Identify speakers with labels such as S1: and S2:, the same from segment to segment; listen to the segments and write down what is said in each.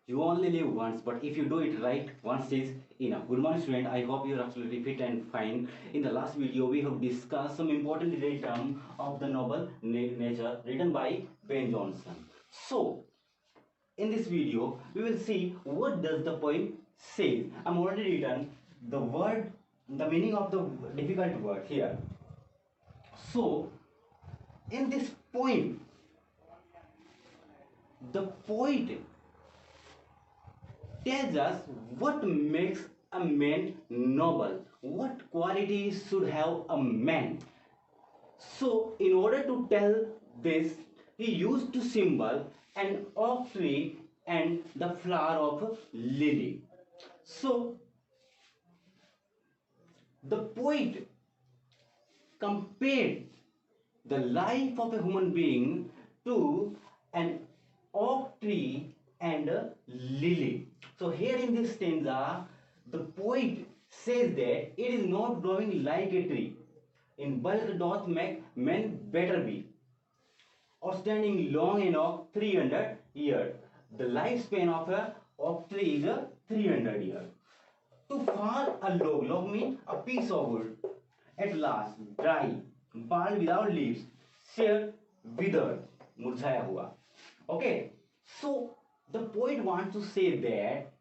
S1: You only live once, but if you do it right, once is enough. Good morning, student. I hope you are absolutely fit and fine. In the last video, we have discussed some important term of the novel Nature, written by Ben Jonson. So, in this video, we will see what does the poem say. I'm already written the word, the meaning of the difficult word here. So, in this poem, the poet tells us what makes a man noble, what qualities should have a man. So, in order to tell this, he used to symbol an oak tree and the flower of lily. So, the poet compared the life of a human being to an oak tree and a lily. So here in this stanza, the poet says that it is not growing like a tree. In bulk doth make men better be, or standing long enough 300 years. The lifespan of a oak tree is a 300 years. To fall a log means a piece of wood, at last dry, bald without leaves, sere, withered, मुरझाया हुआ. Okay, so the poet wants to say that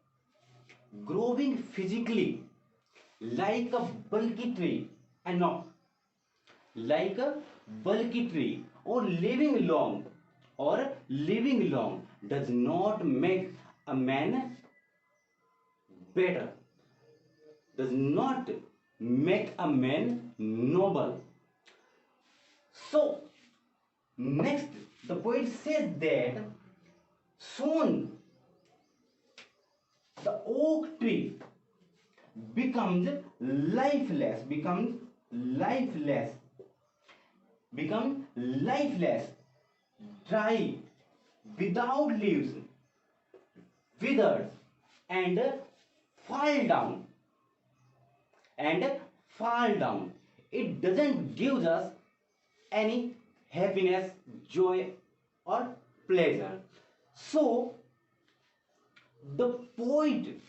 S1: growing physically like a bulky tree and not like a bulky tree or living long does not make a man better, does not make a man noble. So next the poet says that soon the oak tree becomes lifeless, becomes lifeless, dry, without leaves, withered, and fall down, and fall down. It doesn't give us any happiness, joy, or pleasure. So the poet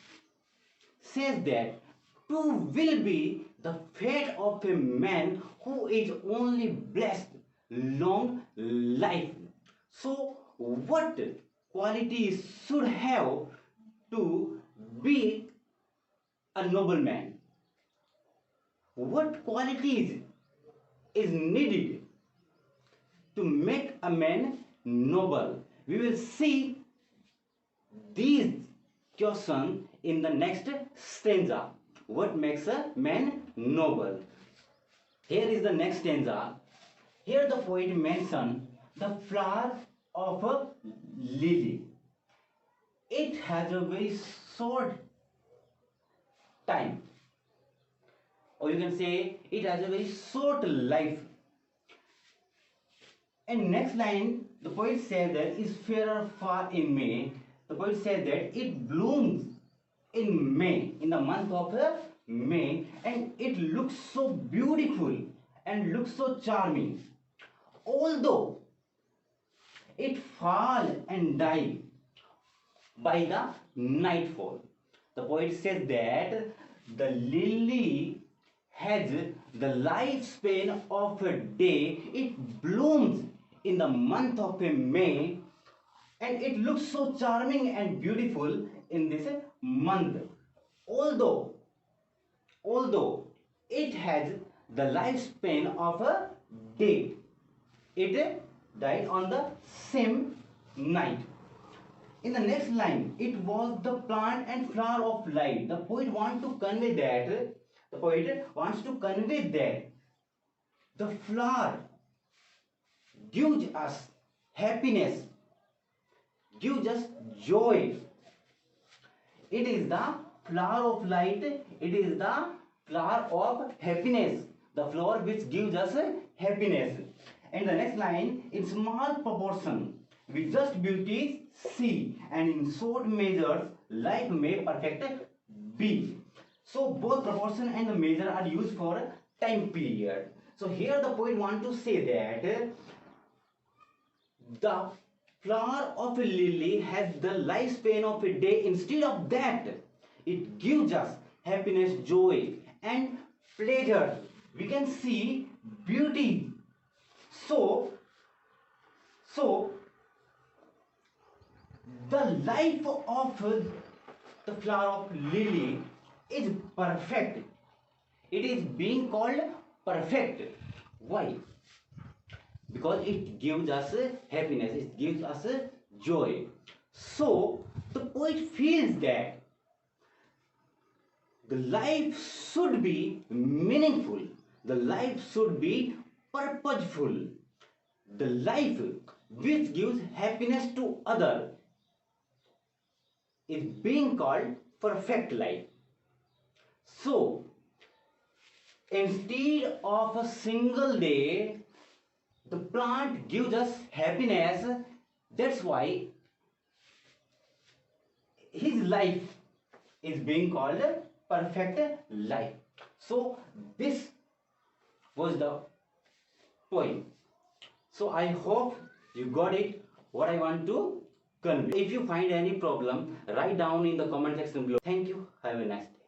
S1: says that too will be the fate of a man who is only blessed long life. So what qualities should have to be a noble man? What qualities is needed to make a man noble? We will see these questions in the next stanza. What makes a man noble? Here is the next stanza. Here the poet mentions the flower of a lily. It has a very short time, or you can say it has a very short life. And next line, the poet says that is fairer far in May. The poet says that it blooms in May, in the month of May, and it looks so beautiful and looks so charming. Although it fall and die by the nightfall. The poet says that the lily has the lifespan of a day. It blooms in the month of May, and it looks so charming and beautiful in this month. Although it has the lifespan of a day, it died on the same night. In the next line, it was the plant and flower of light. The poet wants to convey that the flower gives us happiness, gives us joy. It is the flower of light, it is the flower of happiness, the flower which gives us happiness. And the next line, in small proportion, with just beauty C, and in short measures, like may perfect B. So both proportion and the measure are used for time period. So here the poet want to say that the flower of a lily has the lifespan of a day. Instead of that, it gives us happiness, joy, and pleasure. We can see beauty. So, so the life of the flower of lily is perfect. It is being called perfect. Why? Because it gives us happiness, it gives us joy. So the poet feels that the life should be meaningful, the life should be purposeful, the life which gives happiness to other is being called perfect life. So instead of a single day, the plant gives us happiness. That's why his life is being called a perfect life. So this was the point. So I hope you got it what I want to convey. If you find any problem, write down in the comment section below. Thank you. Have a nice day.